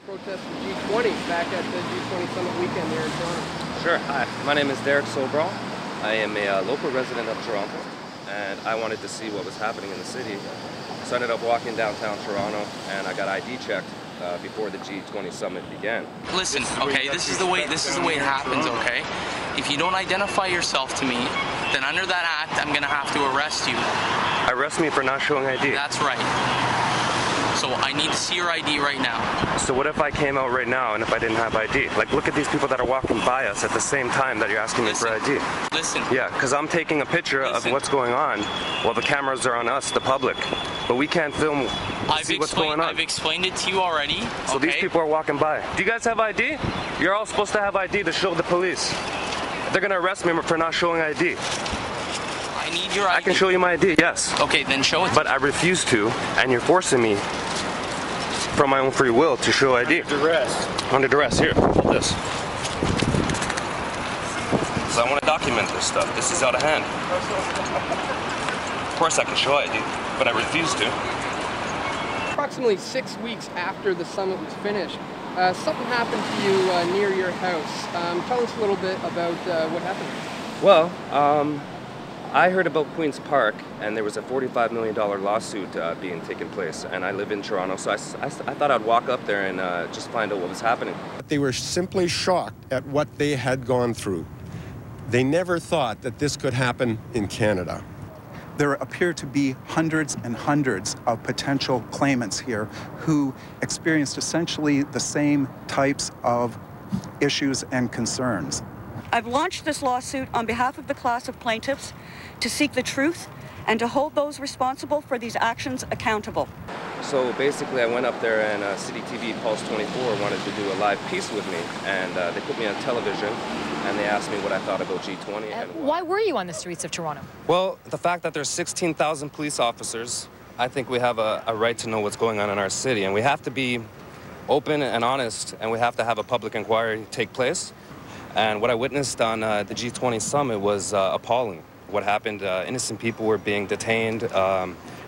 Protest the G20 back at the G20 Summit weekend here in Toronto. Sure. Hi, my name is Derek Sobral. I am a local resident of Toronto, and I wanted to see what was happening in the city. So I ended up walking downtown Toronto, and I got ID checked before the G20 Summit began. Listen, okay, this is the way it happens, okay? If you don't identify yourself to me, then under that act, I'm gonna have to arrest you. Arrest me for not showing ID? That's right. So I need to see your ID right now. So what if I came out right now and if I didn't have ID? Like, look at these people that are walking by us at the same time that you're asking me for ID. Listen. Yeah, because I'm taking a picture of what's going on while the cameras are on us, the public. But we can't film see what's going on. I've explained it to you already. So these people are walking by. Do you guys have ID? You're all supposed to have ID to show the police. They're going to arrest me for not showing ID. I need your ID. I can show you my ID, yes. Okay, then show it. But I refuse to, and you're forcing me from my own free will to show ID. Under duress. Under duress. Here, hold this. So I want to document this stuff. This is out of hand. Of course I can show ID, but I refuse to. Approximately 6 weeks after the summit was finished, something happened to you near your house. Tell us a little bit about what happened. Well, I heard about Queen's Park, and there was a $45 million lawsuit being taken place, and I live in Toronto, so I thought I'd walk up there and just find out what was happening. They were simply shocked at what they had gone through. They never thought that this could happen in Canada. There appear to be hundreds and hundreds of potential claimants here who experienced essentially the same types of issues and concerns. I've launched this lawsuit on behalf of the class of plaintiffs to seek the truth and to hold those responsible for these actions accountable. So basically I went up there and City TV Pulse 24 wanted to do a live piece with me, and they put me on television and they asked me what I thought about G20. And why were you on the streets of Toronto? Well, the fact that there's 16,000 police officers, I think we have a right to know what's going on in our city, and we have to be open and honest, and we have to have a public inquiry take place. And what I witnessed on the G20 summit was appalling. What happened, innocent people were being detained,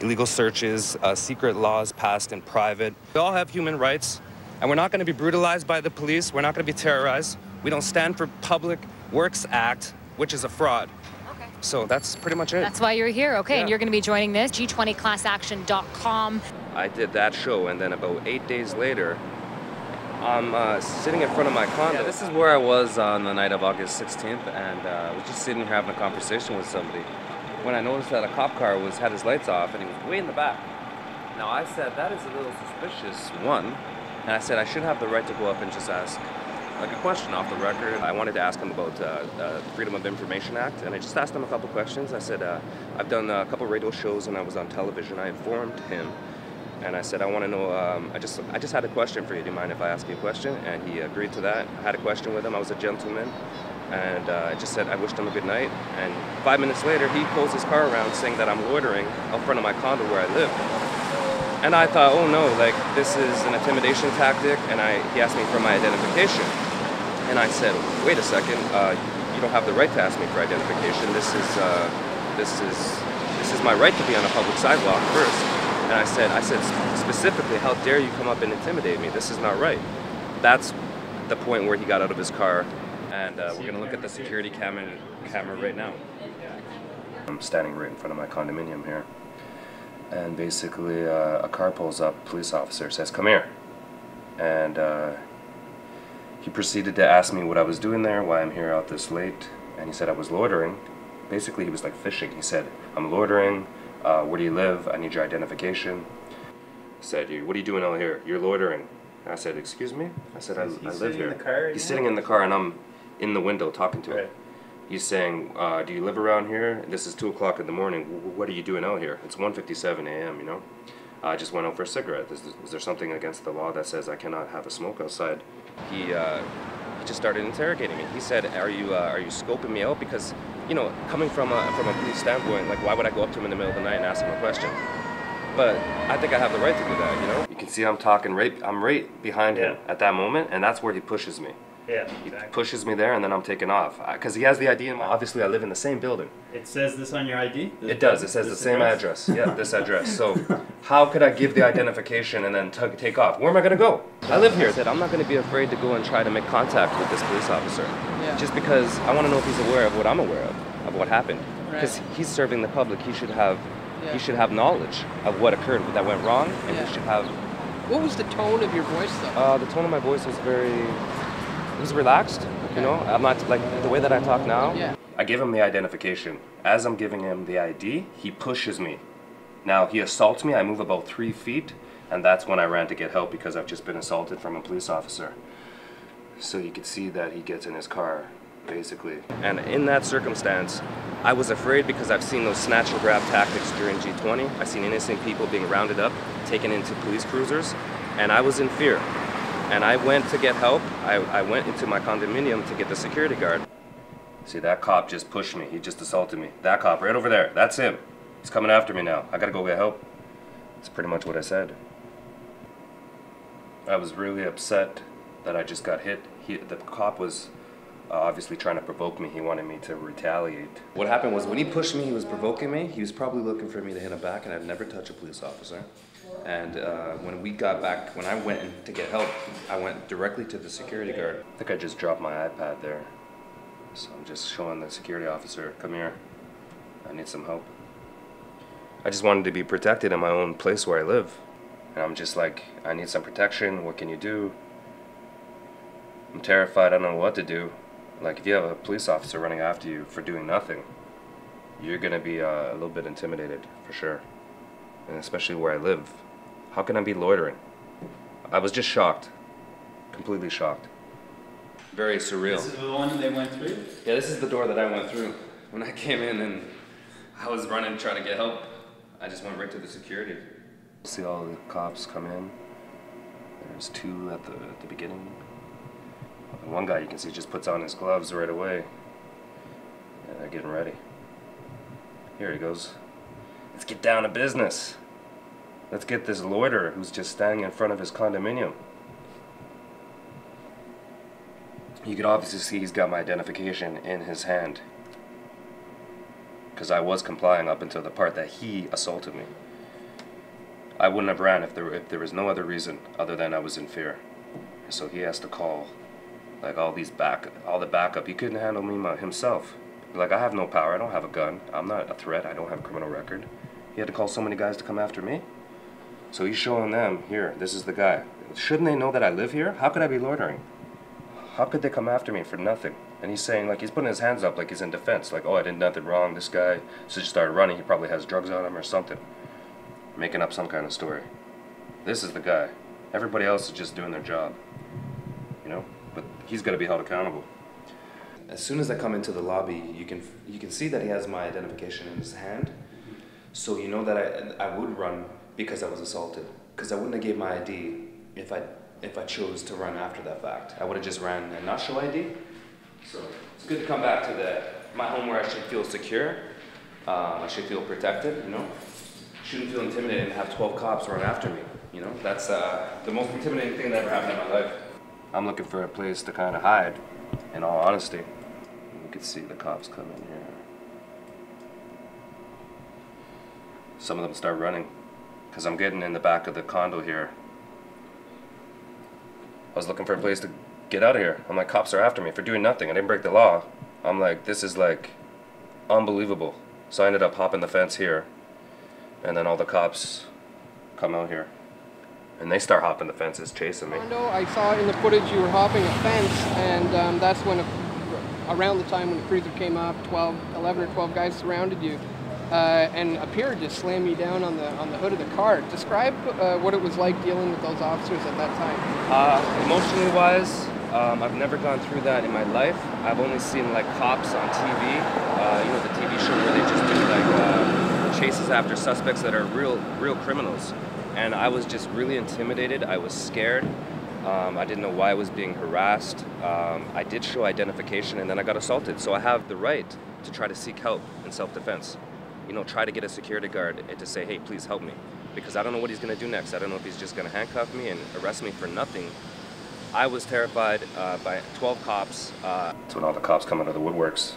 illegal searches, secret laws passed in private. We all have human rights, and we're not going to be brutalized by the police. We're not going to be terrorized. We don't stand for Public Works Act, which is a fraud. Okay. So that's pretty much it. That's why you're here, okay? Yeah. And you're going to be joining this, G20classaction.com. I did that show, and then about 8 days later, I'm sitting in front of my condo. Yeah, this is where I was on the night of August 16th, and I was just sitting here having a conversation with somebody when I noticed that a cop car had his lights off, and he was way in the back. Now I said, that is a little suspicious, one, and I said I should have the right to go up and just ask like a question off the record. I wanted to ask him about the Freedom of Information Act, and I just asked him a couple questions. I said, I've done a couple radio shows and I was on television. I informed him. And I said, I want to know, I just had a question for you. Do you mind if I ask you a question? And he agreed to that. I had a question with him. I was a gentleman. And I just said, I wished him a good night. And 5 minutes later, he pulls his car around saying that I'm loitering out front of my condo where I live. And I thought, oh no, like this is an intimidation tactic. And he asked me for my identification. And I said, wait a second, you don't have the right to ask me for identification. This is my right to be on a public sidewalk first. And I said specifically, how dare you come up and intimidate me? This is not right. That's the point where he got out of his car, and we're going to look at the security camera right now. I'm standing right in front of my condominium here, and basically a car pulls up, police officer says, come here. And he proceeded to ask me what I was doing there, why I'm here out this late, and he said I was loitering. Basically, he was like fishing. He said, I'm loitering. Where do you live? I need your identification. I said, what are you doing out here? You're loitering. And I said, excuse me? I said, I live here. He's sitting in the car and I'm in the window talking to him. He's saying, do you live around here? This is 2 o'clock in the morning. What are you doing out here? It's 1:57 a.m., you know? I just went out for a cigarette. Is there something against the law that says I cannot have a smoke outside? He just started interrogating me. He said, are you scoping me out? Because, you know, coming from a police standpoint, like, why would I go up to him in the middle of the night and ask him a question? But I think I have the right to do that, you know? You can see I'm right behind him at that moment, and that's where he pushes me. Yeah, exactly. He pushes me there, and then I'm taking off. Because he has the ID, and obviously I live in the same building. It says this on your ID? It does. It says the same address. Yeah, this address. So how could I give the identification and then take off? Where am I going to go? I live here. I said, I'm not going to be afraid to go and try to make contact with this police officer. Yeah. Just because I want to know if he's aware of what I'm aware of what happened. Because he's serving the public, he should have knowledge of what occurred, that went wrong, and he should have... What was the tone of your voice, though? The tone of my voice was it was relaxed, you know? I'm not, like, the way that I talk now. Yeah. I give him the identification. As I'm giving him the ID, he pushes me. Now, he assaults me, I move about 3 feet, and that's when I ran to get help because I've just been assaulted from a police officer. So you could see that he gets in his car, basically. And in that circumstance, I was afraid because I've seen those snatch and grab tactics during G20. I've seen innocent people being rounded up, taken into police cruisers, and I was in fear. And I went to get help. I went into my condominium to get the security guard. See, that cop just pushed me. He just assaulted me. That cop right over there, that's him. He's coming after me now. I gotta go get help. That's pretty much what I said. I was really upset that I just got hit. The cop was obviously trying to provoke me. He wanted me to retaliate. What happened was when he pushed me, he was provoking me. He was probably looking for me to hit him back, and I've never touched a police officer. And when we got back, when I went in to get help, I went directly to the security guard. I think I just dropped my iPad there. So I'm just showing the security officer, come here, I need some help. I just wanted to be protected in my own place where I live. And I'm just like, I need some protection, what can you do? I'm terrified, I don't know what to do. Like, if you have a police officer running after you for doing nothing, you're gonna be a little bit intimidated, for sure. And especially where I live. How can I be loitering? I was just shocked. Completely shocked. Very surreal. This is the one they went through? Yeah, this is the door that I went through. When I came in and I was running trying to get help, I just went right to the security. See all the cops come in. There's 2 at the beginning. And one guy you can see just puts on his gloves right away. Yeah, they're getting ready. Here he goes. Let's get down to business. Let's get this loiterer who's just standing in front of his condominium. You could obviously see he's got my identification in his hand. Because I was complying up until the part that he assaulted me. I wouldn't have ran if there was no other reason other than I was in fear. So he has to call like all the backup. He couldn't handle me himself. Like, I have no power, I don't have a gun, I'm not a threat, I don't have a criminal record. He had to call so many guys to come after me. So he's showing them, here, this is the guy. Shouldn't they know that I live here? How could I be loitering? How could they come after me for nothing? And he's saying, like, he's putting his hands up like he's in defense. Like, oh, I did nothing wrong, this guy just started running, he probably has drugs on him or something. Making up some kind of story. This is the guy. Everybody else is just doing their job. You know? But he's got to be held accountable. As soon as I come into the lobby, you can see that he has my identification in his hand. So you know that I would run because I was assaulted. Because I wouldn't have gave my ID if I chose to run after that fact. I would have just ran and not show ID. So it's good to come back to my home where I should feel secure. I should feel protected, you know. Shouldn't feel intimidated and have 12 cops run after me. You know, that's the most intimidating thing that ever happened in my life. I'm looking for a place to kind of hide, in all honesty. You can see the cops come in here. Some of them start running, because I'm getting in the back of the condo here. I was looking for a place to get out of here. I'm like, cops are after me for doing nothing. I didn't break the law. I'm like, this is like unbelievable. So I ended up hopping the fence here, and then all the cops come out here. And they start hopping the fences, chasing me. I saw in the footage you were hopping a fence, and that's when, around the time when the cruiser came up, 11 or 12 guys surrounded you and appeared to slam you down on the hood of the car. Describe what it was like dealing with those officers at that time. Emotionally wise, I've never gone through that in my life. I've only seen like cops on TV, you know, the TV show where they just do like chases after suspects that are real criminals. And I was just really intimidated. I was scared. I didn't know why I was being harassed. I did show identification and then I got assaulted. So I have the right to try to seek help in self-defense. You know, try to get a security guard and to say, hey, please help me. Because I don't know what he's gonna do next. I don't know if he's just gonna handcuff me and arrest me for nothing. I was terrified by 12 cops. That's when all the cops come out of the woodworks.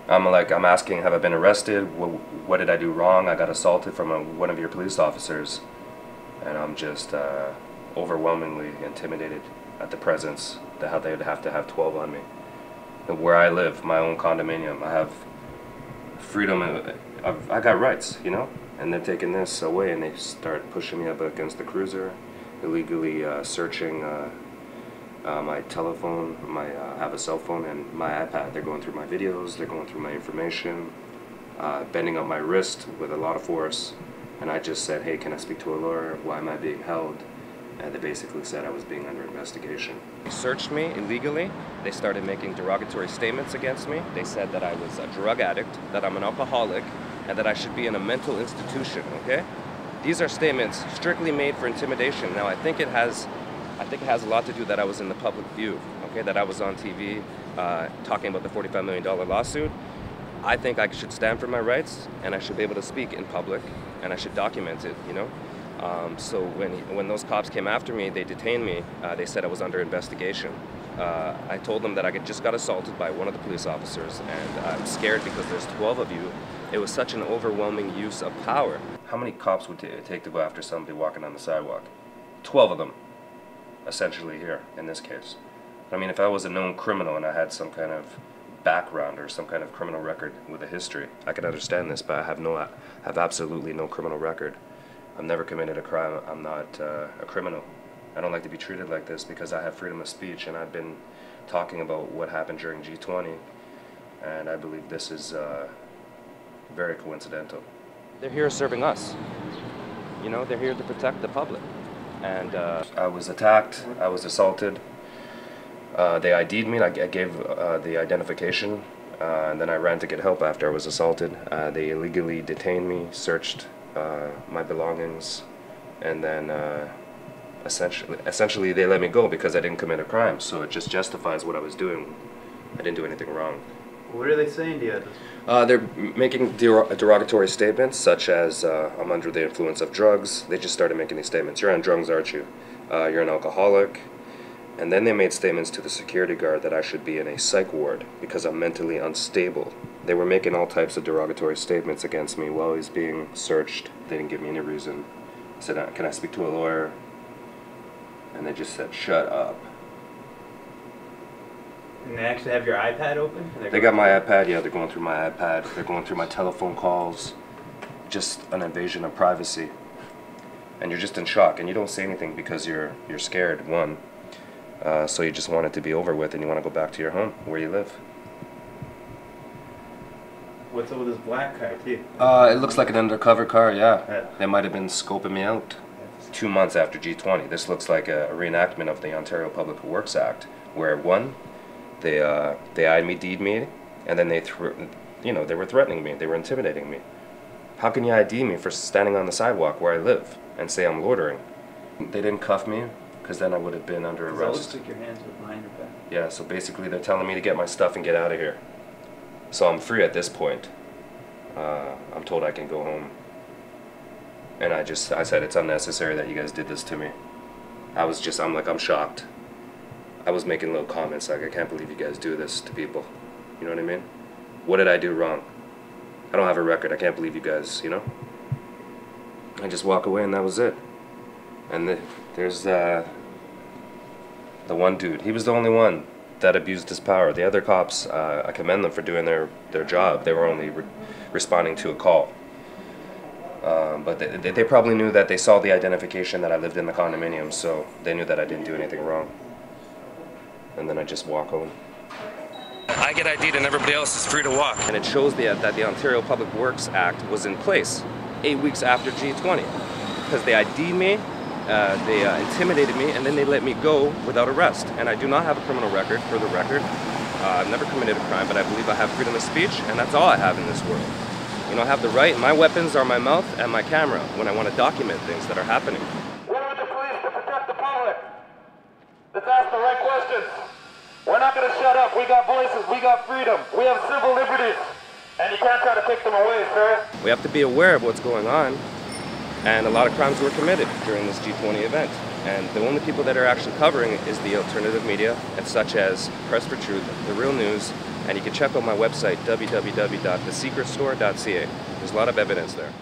I'm asking, have I been arrested? What did I do wrong? I got assaulted from one of your police officers. And I'm just overwhelmingly intimidated at the presence, how they would have to have 12 on me. And where I live, my own condominium, I have freedom, I got rights, you know? And they're taking this away and they start pushing me up against the cruiser, illegally searching my telephone, I have a cell phone and my iPad. They're going through my videos, they're going through my information, bending up my wrist with a lot of force. And I just said, hey, can I speak to a lawyer? Why am I being held? And they basically said I was being under investigation. They searched me illegally. They started making derogatory statements against me. They said that I was a drug addict, that I'm an alcoholic, and that I should be in a mental institution, okay? These are statements strictly made for intimidation. Now, I think it has a lot to do that I was in the public view, okay? That I was on TV talking about the $45 million lawsuit. I think I should stand for my rights, and I should be able to speak in public, and I should document it, you know? So when those cops came after me, they detained me. They said I was under investigation. I told them that I just got assaulted by one of the police officers, and I'm scared because there's 12 of you. It was such an overwhelming use of power. How many cops would it take to go after somebody walking on the sidewalk? 12 of them, essentially here, in this case. I mean, if I was a known criminal and I had some kind of background or some kind of criminal record with a history, I could understand this, but I have absolutely no criminal record. I've never committed a crime. I'm not a criminal. I don't like to be treated like this because I have freedom of speech, and I've been talking about what happened during G20, and I believe this is very coincidental. They're here serving us. You know, they're here to protect the public. And I was attacked, I was assaulted. They ID'd me, I gave the identification, and then I ran to get help after I was assaulted. They illegally detained me, searched my belongings, and then essentially they let me go because I didn't commit a crime, so it just justifies what I was doing. I didn't do anything wrong. What are they saying to you? They're making derogatory statements such as I'm under the influence of drugs. They just started making these statements. You're on drugs, aren't you? You're an alcoholic. And then they made statements to the security guard that I should be in a psych ward because I'm mentally unstable. They were making all types of derogatory statements against me while he's being searched. They didn't give me any reason. I said, can I speak to a lawyer? And they just said, shut up. And they actually have your iPad open? They got my iPad, yeah, they're going through my iPad. They're going through my telephone calls. Just an invasion of privacy. And you're just in shock, and you don't say anything because you're scared, one. So you just want it to be over with and you want to go back to your home, where you live. What's up with this black car, too? It looks like an undercover car, yeah. They might have been scoping me out. 2 months after G20. This looks like a reenactment of the Ontario Public Works Act, where one, they ID'd me, and then they were threatening me, they were intimidating me. How can you ID me for standing on the sidewalk where I live and say I'm loitering? They didn't cuff me, because then I would have been under arrest. It looks like your hands were behind your back. Yeah, so basically they're telling me to get my stuff and get out of here. So I'm free at this point. I'm told I can go home. And I said it's unnecessary that you guys did this to me. I'm shocked. I was making little comments like, I can't believe you guys do this to people. You know what I mean? What did I do wrong? I don't have a record. I can't believe you guys, you know? I just walk away and that was it. And there's the one dude. He was the only one that abused his power. The other cops, I commend them for doing their job. They were only responding to a call. But they probably knew that they saw the identification that I lived in the condominium, so they knew that I didn't do anything wrong. And then I just walk home. I get ID'd and everybody else is free to walk. And it shows that the Ontario Public Works Act was in place 8 weeks after G20. Because they ID'd me, they intimidated me, and then they let me go without arrest. And I do not have a criminal record, for the record. I've never committed a crime, but I believe I have freedom of speech, and that's all I have in this world. You know, I have the right, my weapons are my mouth and my camera when I want to document things that are happening. We're with the police to protect the public. Let's ask the right questions. We're not going to shut up. We got voices. We got freedom. We have civil liberties. And you can't try to take them away, sir. We have to be aware of what's going on. And a lot of crimes were committed during this G20 event. And the only people that are actually covering it is the alternative media, and such as Press for Truth, The Real News, and you can check out my website, www.thesecretstore.ca. There's a lot of evidence there.